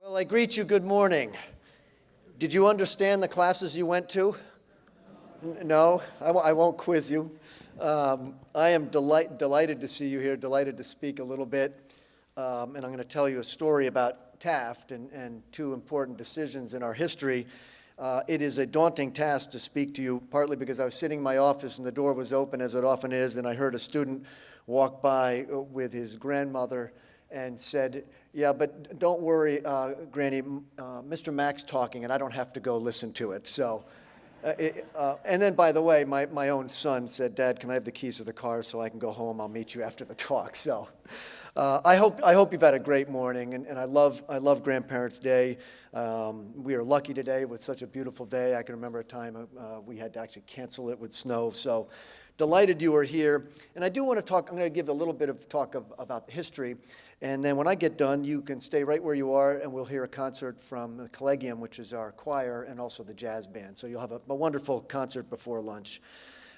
Well, I greet you good morning. Did you understand the classes you went to? No? I won't quiz you. I am delighted to see you here, delighted to speak a little bit. And I'm going to tell you a story about Taft and two important decisions in our history. It is a daunting task to speak to you, partly because I was sitting in my office and the door was open, as it often is, and I heard a student walk by with his grandmother and said, "Yeah, but don't worry, Granny, Mr. Mack's talking and I don't have to go listen to it." So, and then, by the way, my own son said, "Dad, can I have the keys to the car so I can go home? I'll meet you after the talk." So I hope you've had a great morning, and I love Grandparents' Day. We are lucky today with such a beautiful day. I can remember a time we had to actually cancel it with snow. So delighted you are here. And I do want to talk, I'm going to give a little bit of talk about the history. And then when I get done, you can stay right where you are, and we'll hear a concert from the Collegium, which is our choir, and also the jazz band. So you'll have a wonderful concert before lunch.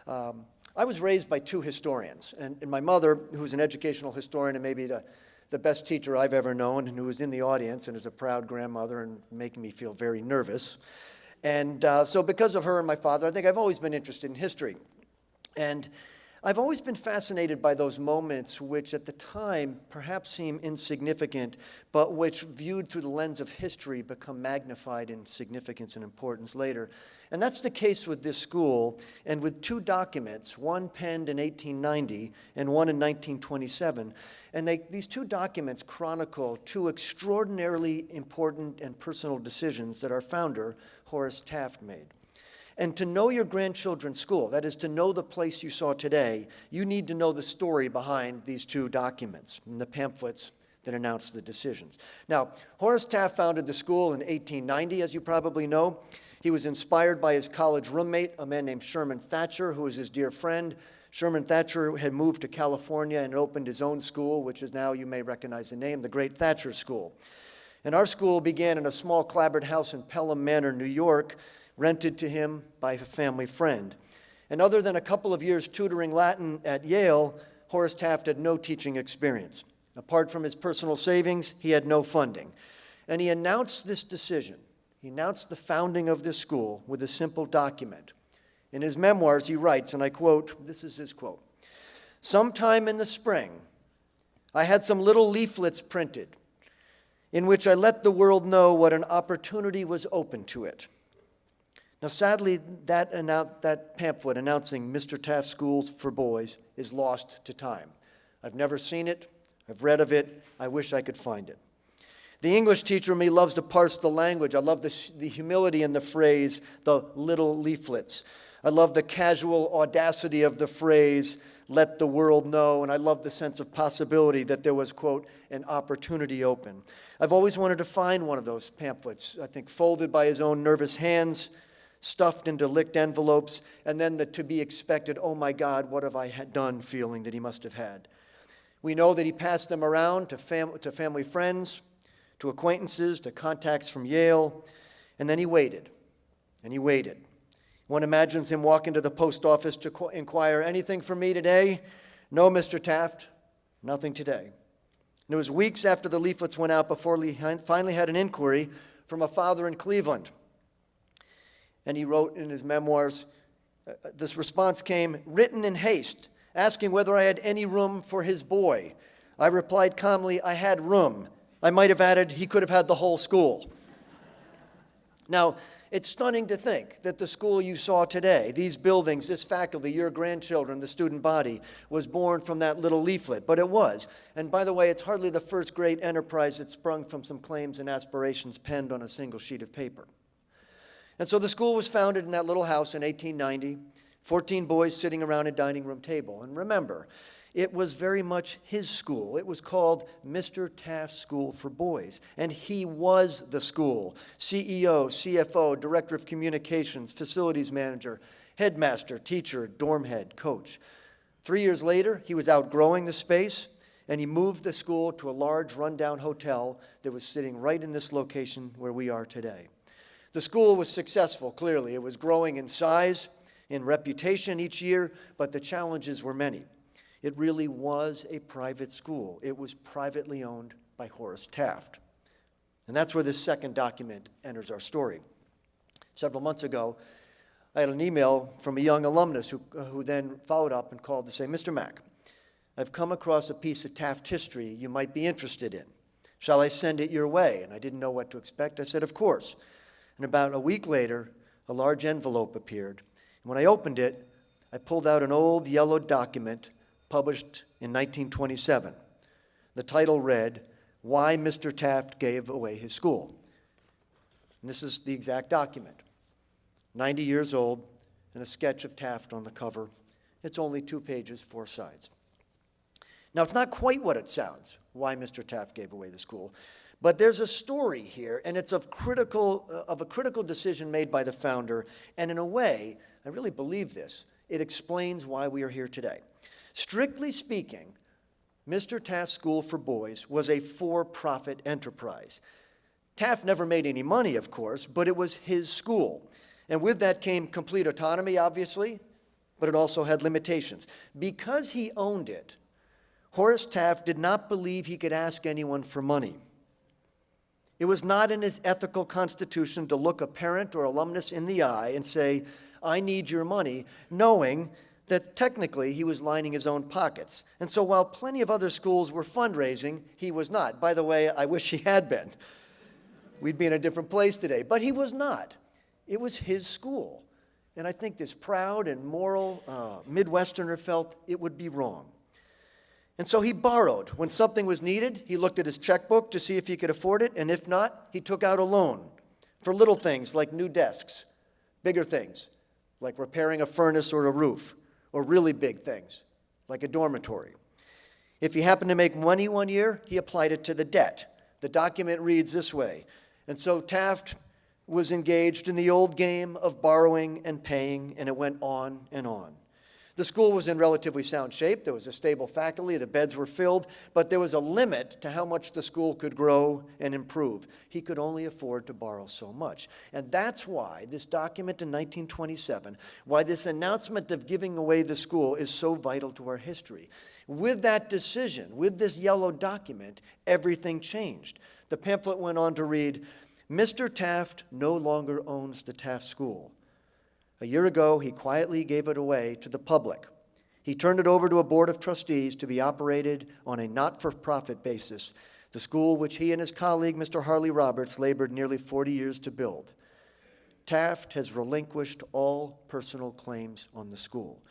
I was raised by two historians, and my mother, who's an educational historian and maybe the best teacher I've ever known, and who is in the audience and is a proud grandmother and making me feel very nervous. And so because of her and my father, I think I've always been interested in history. And I've always been fascinated by those moments which at the time perhaps seem insignificant, but which viewed through the lens of history become magnified in significance and importance later. And that's the case with this school and with two documents, one penned in 1890 and one in 1927. And these two documents chronicle two extraordinarily important and personal decisions that our founder, Horace Taft, made. And to know your grandchildren's school, that is to know the place you saw today, you need to know the story behind these two documents and the pamphlets that announce the decisions. Now, Horace Taft founded the school in 1890, as you probably know. He was inspired by his college roommate, a man named Sherman Thatcher, who was his dear friend. Sherman Thatcher had moved to California and opened his own school, which is now, you may recognize the name, the Great Thatcher School. And our school began in a small clapboard house in Pelham Manor, New York, rented to him by a family friend. And other than a couple of years tutoring Latin at Yale, Horace Taft had no teaching experience. Apart from his personal savings, he had no funding. And he announced this decision. He announced the founding of this school with a simple document. In his memoirs, he writes, and I quote, this is his quote, "Sometime in the spring, I had some little leaflets printed in which I let the world know what an opportunity was open to it. Now, sadly, that pamphlet announcing Mr. Taft Schools for Boys is lost to time. I've never seen it. I've read of it. I wish I could find it. The English teacher in me loves to parse the language. I love the humility in the phrase, the little leaflets. I love the casual audacity of the phrase, let the world know. And I love the sense of possibility that there was, quote, an opportunity open. I've always wanted to find one of those pamphlets, I think folded by his own nervous hands, stuffed into licked envelopes, and then the to-be-expected, oh my God, what have I done feeling that he must have had. We know that he passed them around to family friends, to acquaintances, to contacts from Yale, and then he waited, and he waited. One imagines him walking to the post office to inquire, anything for me today? No, Mr. Taft, nothing today. And it was weeks after the leaflets went out before he finally had an inquiry from a father in Cleveland. And he wrote in his memoirs, this response came, written in haste, asking whether I had any room for his boy. I replied calmly, I had room. I might have added, he could have had the whole school. Now, it's stunning to think that the school you saw today, these buildings, this faculty, your grandchildren, the student body, was born from that little leaflet, but it was. And by the way, it's hardly the first great enterprise that sprung from some claims and aspirations penned on a single sheet of paper. And so the school was founded in that little house in 1890, 14 boys sitting around a dining room table. And remember, it was very much his school. It was called Mr. Taft School for Boys. And he was the school, CEO, CFO, Director of Communications, Facilities Manager, Headmaster, Teacher, Dorm Head, Coach. 3 years later, he was outgrowing the space, and he moved the school to a large rundown hotel that was sitting right in this location where we are today. The school was successful, clearly. It was growing in size, in reputation each year, but the challenges were many. It really was a private school. It was privately owned by Horace Taft. And that's where this second document enters our story. Several months ago, I had an email from a young alumnus who then followed up and called to say, Mr. Mack, I've come across a piece of Taft history you might be interested in. Shall I send it your way? And I didn't know what to expect. I said, of course. And about a week later, a large envelope appeared. And when I opened it, I pulled out an old yellow document published in 1927. The title read, Why Mr. Taft Gave Away His School. And this is the exact document. 90 years old, and a sketch of Taft on the cover. It's only 2 pages, 4 sides. Now, it's not quite what it sounds, why Mr. Taft gave away the school, but there's a story here, and it's of a critical decision made by the founder, and in a way, I really believe this, it explains why we are here today. Strictly speaking, Mr. Taft's School for Boys was a for-profit enterprise. Taft never made any money, of course, but it was his school. And with that came complete autonomy, obviously, but it also had limitations. Because he owned it, Horace Taft did not believe he could ask anyone for money. It was not in his ethical constitution to look a parent or alumnus in the eye and say, I need your money, knowing that technically he was lining his own pockets. And so while plenty of other schools were fundraising, he was not. By the way, I wish he had been. We'd be in a different place today. But he was not. It was his school. And I think this proud and moral Midwesterner felt it would be wrong. And so he borrowed. When something was needed, he looked at his checkbook to see if he could afford it, and if not, he took out a loan for little things like new desks, bigger things like repairing a furnace or a roof, or really big things like a dormitory. If he happened to make money one year, he applied it to the debt. The document reads this way. And so Taft was engaged in the old game of borrowing and paying, and it went on and on. The school was in relatively sound shape. There was a stable faculty. The beds were filled, but there was a limit to how much the school could grow and improve. He could only afford to borrow so much. And that's why this document in 1927, why this announcement of giving away the school is so vital to our history. With that decision, with this yellow document, everything changed. The pamphlet went on to read, Mr. Taft no longer owns the Taft School. A year ago, he quietly gave it away to the public. He turned it over to a board of trustees to be operated on a not-for-profit basis, the school which he and his colleague, Mr. Harley Roberts, labored nearly 40 years to build. Taft has relinquished all personal claims on the school.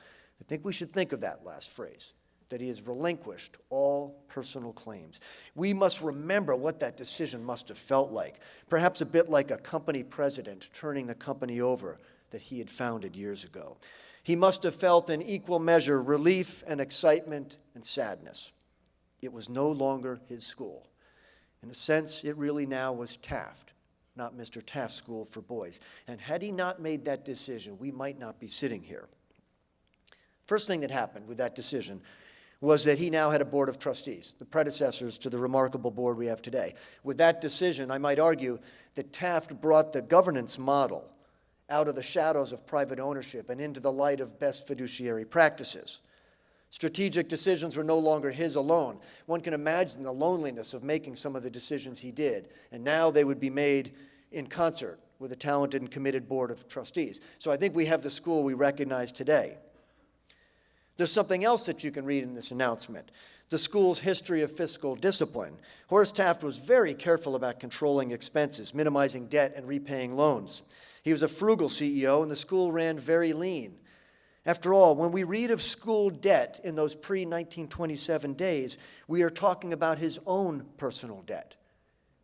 I think we should think of that last phrase, that he has relinquished all personal claims. We must remember what that decision must have felt like, perhaps a bit like a company president turning the company over that he had founded years ago. He must have felt in equal measure relief and excitement and sadness. It was no longer his school. In a sense, it really now was Taft, not Mr. Taft's School for Boys. And had he not made that decision, we might not be sitting here. First thing that happened with that decision was that he now had a board of trustees, the predecessors to the remarkable board we have today. With that decision, I might argue that Taft brought the governance model out of the shadows of private ownership and into the light of best fiduciary practices. Strategic decisions were no longer his alone. One can imagine the loneliness of making some of the decisions he did, and now they would be made in concert with a talented and committed board of trustees. So I think we have the school we recognize today. There's something else that you can read in this announcement, the school's history of fiscal discipline. Horace Taft was very careful about controlling expenses, minimizing debt, and repaying loans. He was a frugal CEO, and the school ran very lean. After all, when we read of school debt in those pre-1927 days, we are talking about his own personal debt.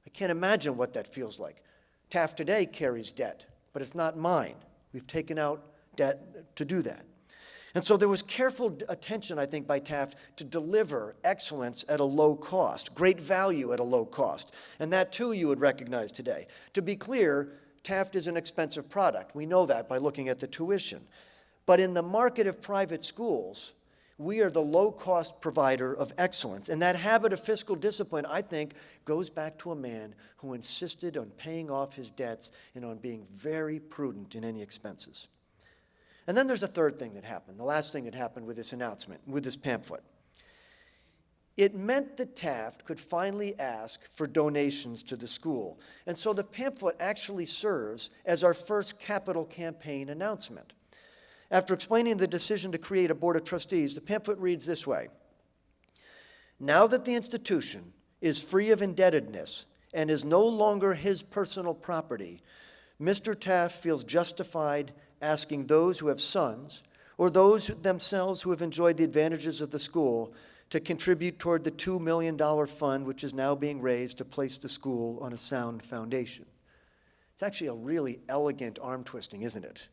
I can't imagine what that feels like. Taft today carries debt, but it's not mine. We've taken out debt to do that. And so there was careful attention, I think, by Taft to deliver excellence at a low cost, great value at a low cost. And that, too, you would recognize today. To be clear, Taft is an expensive product. We know that by looking at the tuition. But in the market of private schools, we are the low-cost provider of excellence. And that habit of fiscal discipline, I think, goes back to a man who insisted on paying off his debts and on being very prudent in any expenses. And then there's a third thing that happened, the last thing that happened with this announcement, with this pamphlet. It meant that Taft could finally ask for donations to the school. And so the pamphlet actually serves as our first capital campaign announcement. After explaining the decision to create a board of trustees, the pamphlet reads this way: "Now that the institution is free of indebtedness and is no longer his personal property, Mr. Taft feels justified asking those who have sons or those themselves who have enjoyed the advantages of the school to contribute toward the $2 million fund which is now being raised to place the school on a sound foundation." It's actually a really elegant arm twisting, isn't it?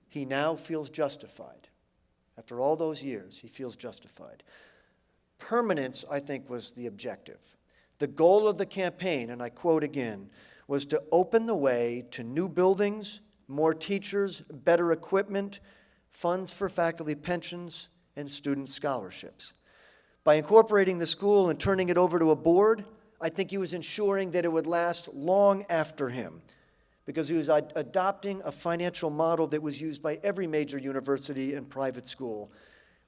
He now feels justified. After all those years, he feels justified. Permanence, I think, was the objective. The goal of the campaign, and I quote again, was to open the way to new buildings, more teachers, better equipment, funds for faculty pensions, and student scholarships. By incorporating the school and turning it over to a board, I think he was ensuring that it would last long after him, because he was adopting a financial model that was used by every major university and private school,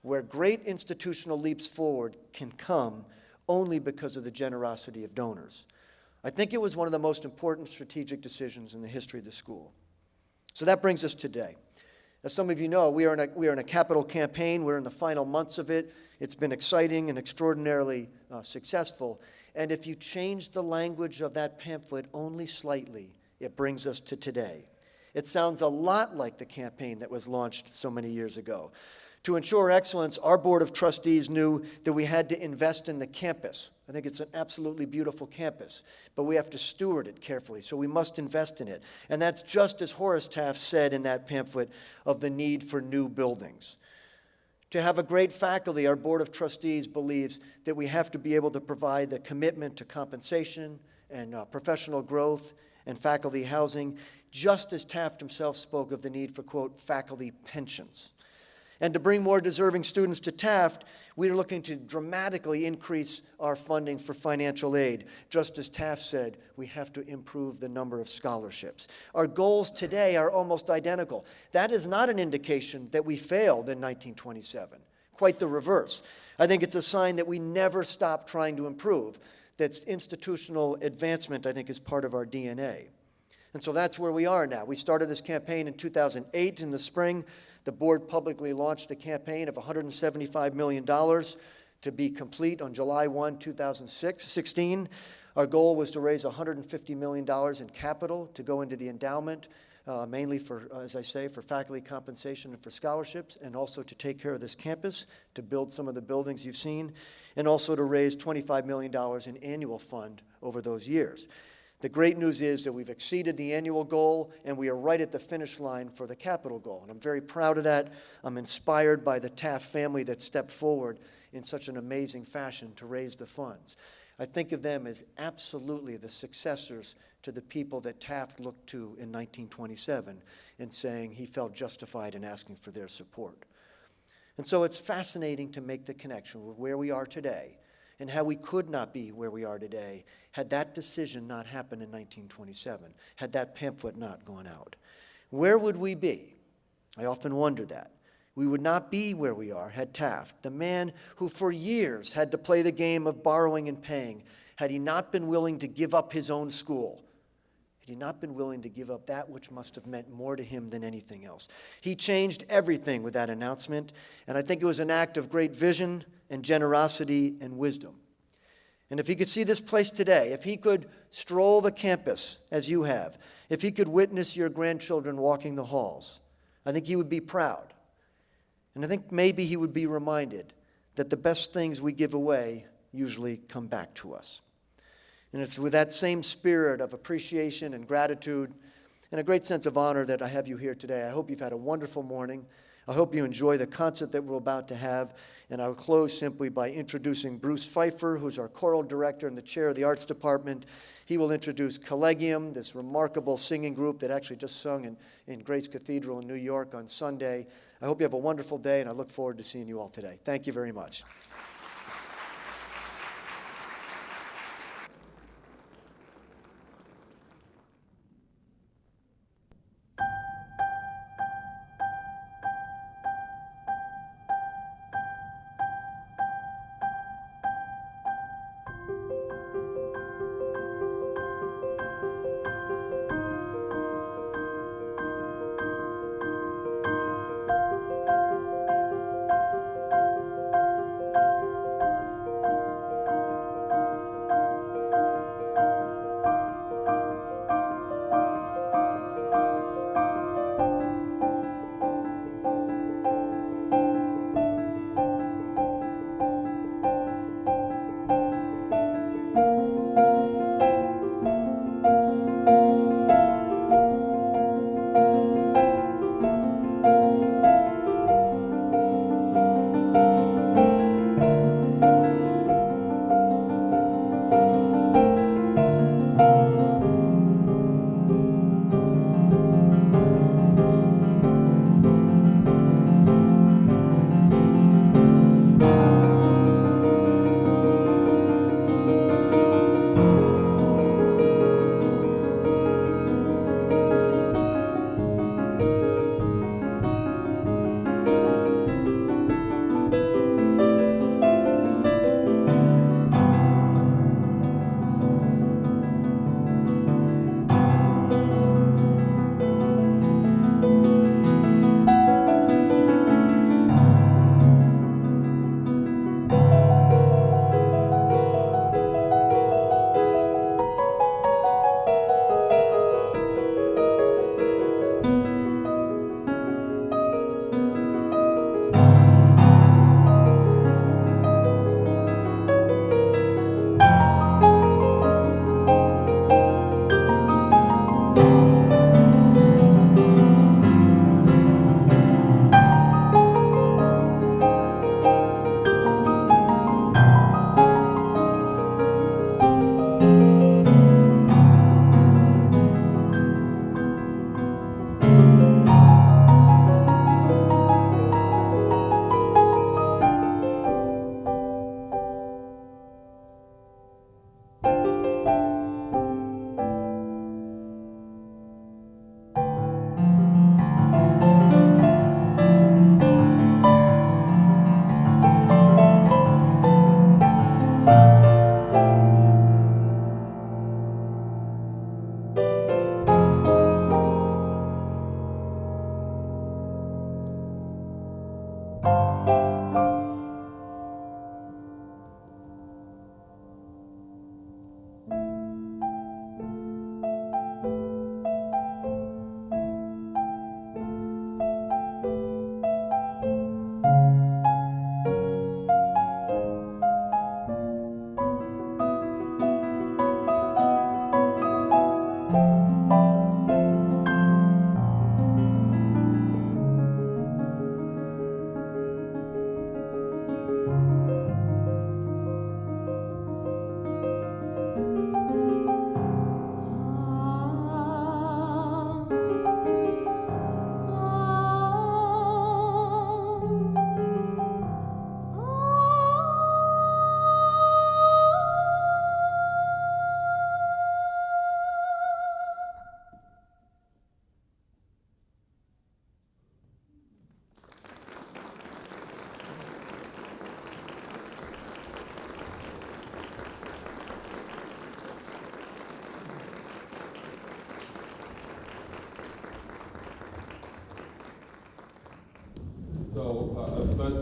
where great institutional leaps forward can come only because of the generosity of donors. I think it was one of the most important strategic decisions in the history of the school. So that brings us today. As some of you know, we are in a capital campaign. We're in the final months of it. It's been exciting and extraordinarily successful. And if you change the language of that pamphlet only slightly, it brings us to today. It sounds a lot like the campaign that was launched so many years ago. To ensure excellence, our Board of Trustees knew that we had to invest in the campus. I think it's an absolutely beautiful campus, but we have to steward it carefully, so we must invest in it. And that's just as Horace Taft said in that pamphlet of the need for new buildings. To have a great faculty, our Board of Trustees believes that we have to be able to provide the commitment to compensation and professional growth and faculty housing, just as Taft himself spoke of the need for, quote, faculty pensions. And to bring more deserving students to Taft, we are looking to dramatically increase our funding for financial aid. Just as Taft said, we have to improve the number of scholarships. Our goals today are almost identical. That is not an indication that we failed in 1927. Quite the reverse. I think it's a sign that we never stop trying to improve. That's institutional advancement, I think, is part of our DNA. And so that's where we are now. We started this campaign in 2008 in the spring. The board publicly launched a campaign of $175 million to be complete on July 1, 2016. Our goal was to raise $150 million in capital to go into the endowment, mainly for, as I say, for faculty compensation and for scholarships, and also to take care of this campus, to build some of the buildings you've seen, and also to raise $25 million in annual fund over those years. The great news is that we've exceeded the annual goal, and we are right at the finish line for the capital goal. And I'm very proud of that. I'm inspired by the Taft family that stepped forward in such an amazing fashion to raise the funds. I think of them as absolutely the successors to the people that Taft looked to in 1927 in saying he felt justified in asking for their support. And so it's fascinating to make the connection with where we are today and how we could not be where we are today had that decision not happened in 1927, had that pamphlet not gone out. Where would we be? I often wonder that. We would not be where we are had Taft, the man who for years had to play the game of borrowing and paying, had he not been willing to give up his own school, had he not been willing to give up that which must have meant more to him than anything else. He changed everything with that announcement, and I think it was an act of great vision and generosity and wisdom. And if he could see this place today, if he could stroll the campus as you have, if he could witness your grandchildren walking the halls, I think he would be proud. And I think maybe he would be reminded that the best things we give away usually come back to us. And it's with that same spirit of appreciation and gratitude and a great sense of honor that I have you here today. I hope you've had a wonderful morning. I hope you enjoy the concert that we're about to have. And I will close simply by introducing Bruce Pfeiffer, who's our choral director and the chair of the arts department. He will introduce Collegium, this remarkable singing group that actually just sung in Grace Cathedral in New York on Sunday. I hope you have a wonderful day, and I look forward to seeing you all today. Thank you very much.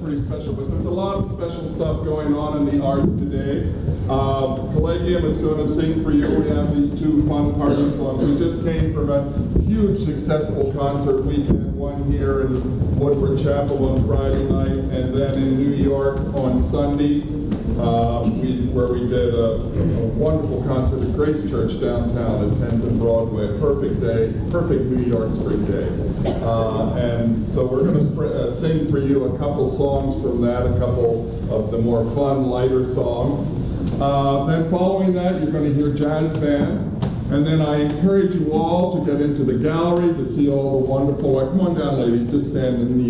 pretty special, but there's a lot of special stuff going on in the arts today. Collegium is going to sing for you. We have these two fun party songs. We just came from a huge successful concert weekend, one here in Woodward Chapel on Friday night, and then in New York on Sunday, where we did a wonderful concert at Grace Church downtown at 10th and Broadway. A perfect day, perfect New York spring day. And so we're going to sing for you a couple songs from that, a couple of the more fun, lighter songs. Then following that, you're going to hear jazz band. And then I encourage you all to get into the gallery to see all the wonderful, come on down ladies, just stand in the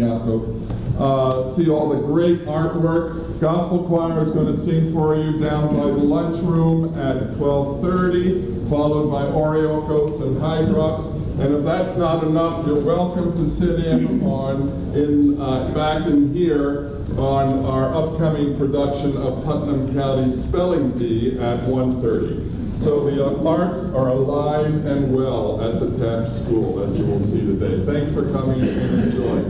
see all the great artwork. Gospel choir is going to sing for you down by the lunchroom at 12:30, followed by Oreokos and Hydrox. And if that's not enough, you're welcome to sit in back in here on our upcoming production of Putnam County's Spelling Bee at 1:30. So the arts are alive and well at the Taft School, as you will see today. Thanks for coming and enjoy.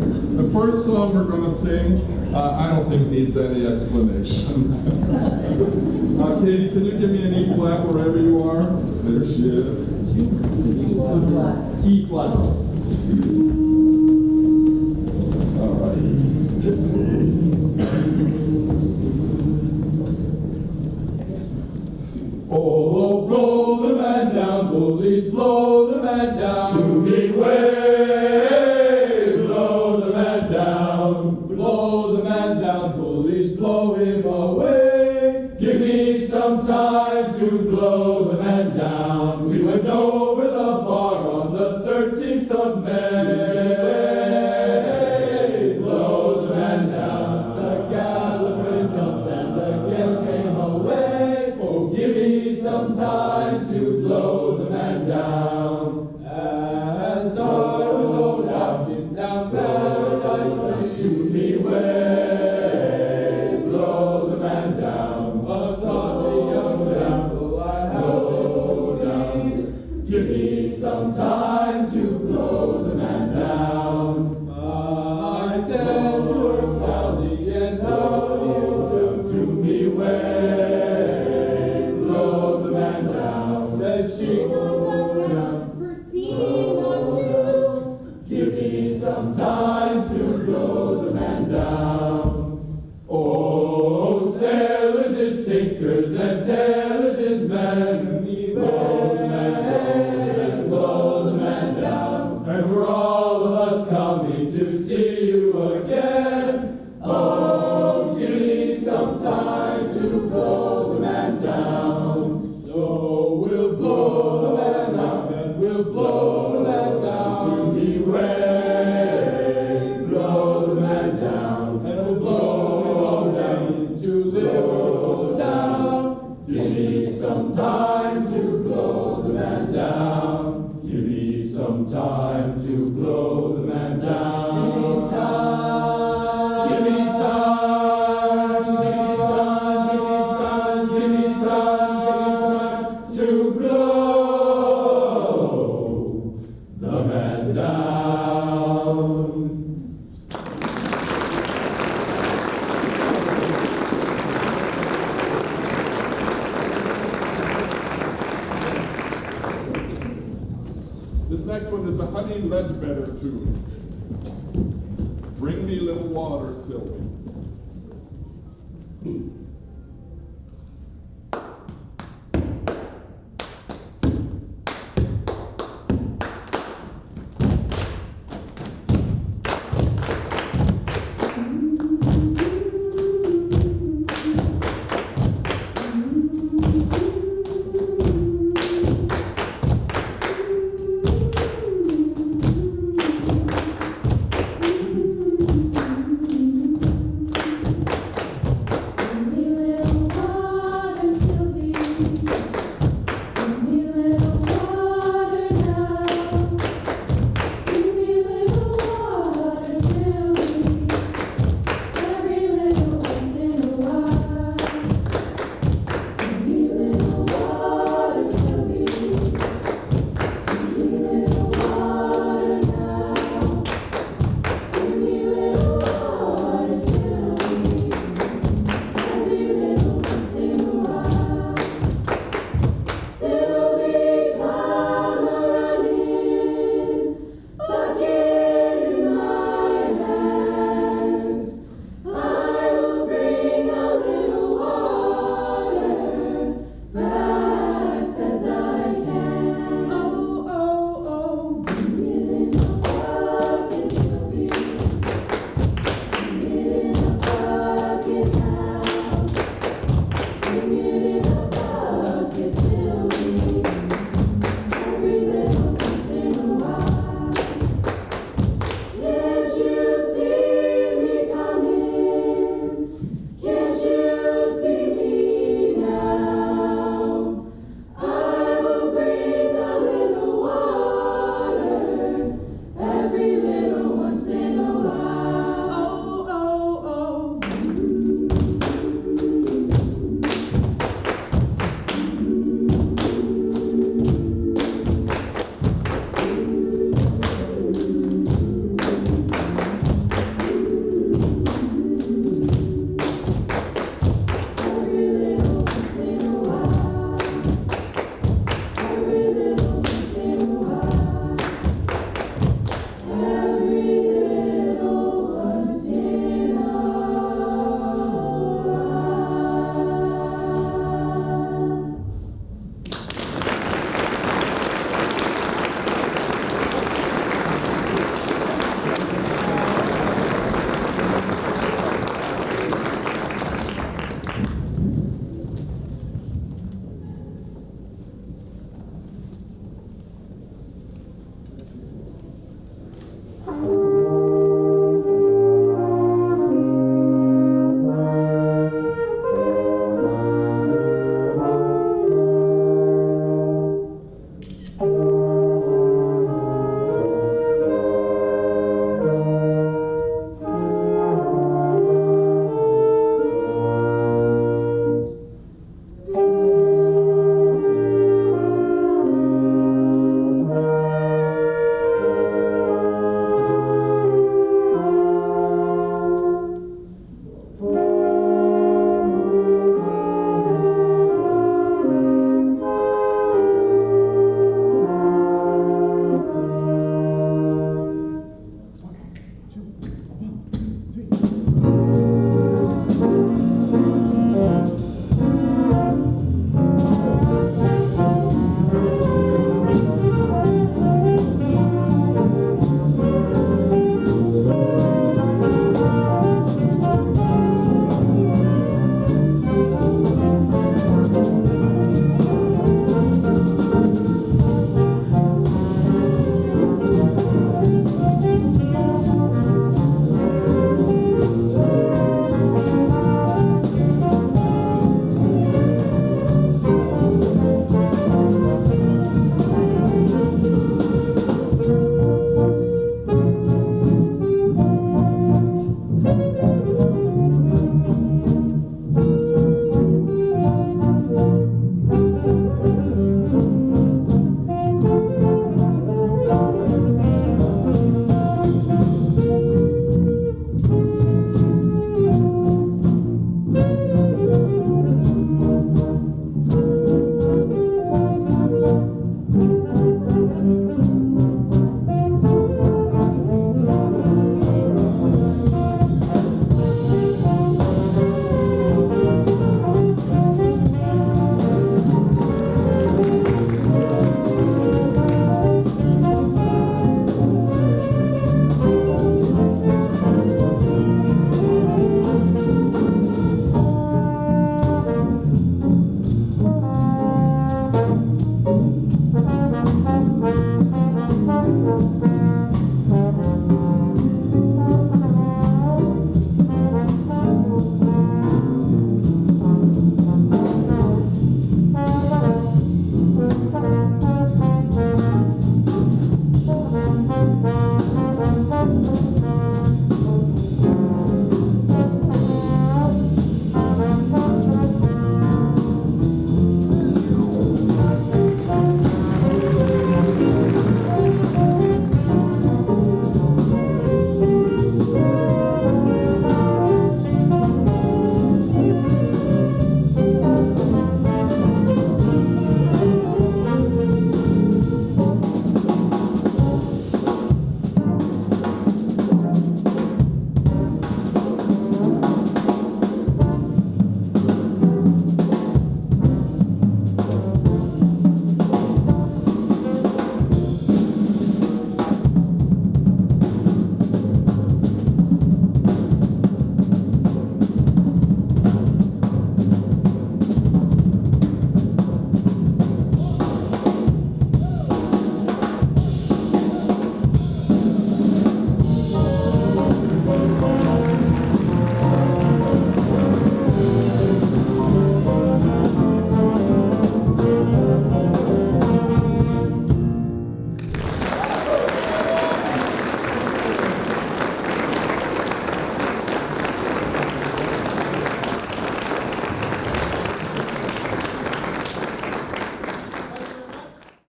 The first song we're going to sing, I don't think needs any explanation. Katie, can you give me an E flat wherever you are? There she is. E flat. All right. Oh, blow the man down, bullies, blow the man down. To me way, blow the man down. Blow the man down, bullies, blow him away. Give me some time to blow the man down. We went over the bar on the 13th of May. Blow the man down. The gallery jumped and the gale came away. Oh, give me some time to blow the man down. As I was walking down Paradise Street, to me way, blow the man down. A saucy young rascal I have down. Give me some time to blow the man down. I said to her proudly, and how do you do? To me way, blow the man down. Says she, blow down. Give me some time to blow the man down. Oh, sailors is tinkers and tailors is men. Blow the man down, blow the man down. And we're all of us coming to see you again. Oh, give me some time to blow the man down. So we'll blow the man up and we'll blow the man down. To me way, blow the man down. And we'll blow him down into Liverpool town. Give me some time to blow the man down. Give me some time to blow the man down. Give me time. Give me time. Give me time. Give me time. Give me time. Give me time to blow the man down. This next one is a Honey Ledbetter tune. Bring me little water, Sylvie.